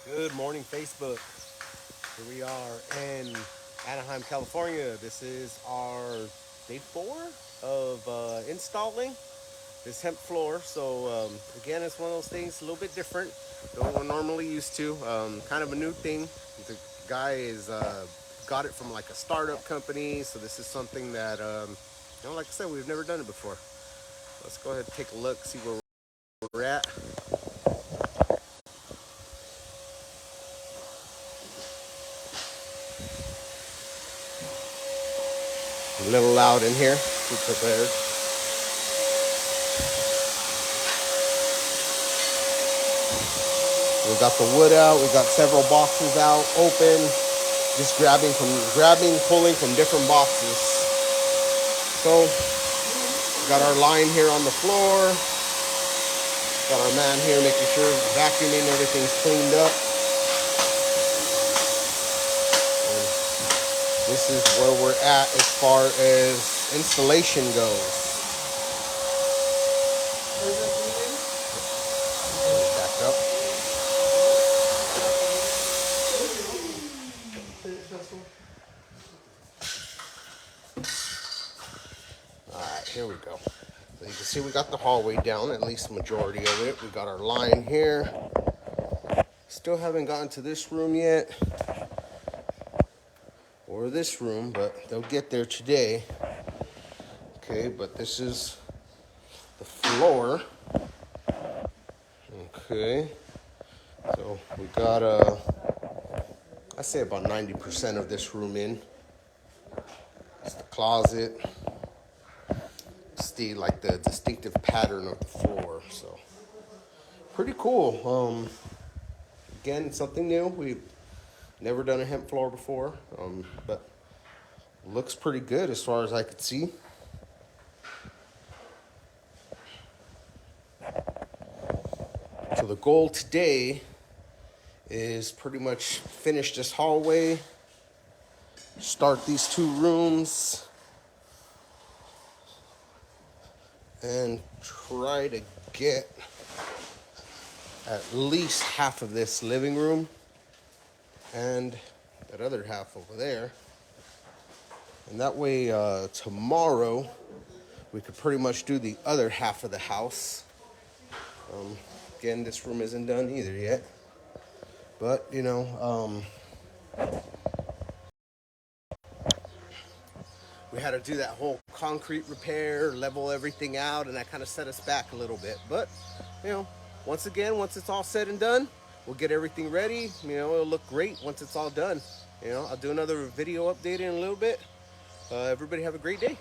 Good morning, Facebook. Here we are in Anaheim, California. This is our day 4 of installing this hemp floor. So again, it's one of those things a little bit different than what we're normally used to. Kind of a new thing. The guy is got it from like a startup company. So this is something that, like I said, we've never done it before. Let's go ahead and take a look, see where we're at. A little loud in here. Be prepared. We got the wood out. We got several boxes out, open. Just pulling from different boxes. So, we got our line here on the floor. Got our man here making sure vacuuming, everything's cleaned up. And this is where we're at as far as installation goes. Back up. Alright, here we go. So you can see we got the hallway down, at least the majority of it. We got our line here. Still haven't gotten to this room yet. Or this room, but they'll get there today. Okay, but this is the floor. Okay. So we got I say about 90% of this room in. It's the closet. It's the distinctive pattern of the floor. So pretty cool. Again, something new. We've never done a hemp floor before, but looks pretty good as far as I could see. So the goal today is pretty much finish this hallway, start these 2 rooms, and try to get at least half of this living room and that other half over there. And that way tomorrow we could pretty much do the other half of the house. Again, this room isn't done either yet. But, we had to do that whole concrete repair, level everything out, and that kind of set us back a little bit. But, once it's all said and done, we'll get everything ready. It'll look great once it's all done. I'll do another video update in a little bit. Everybody have a great day.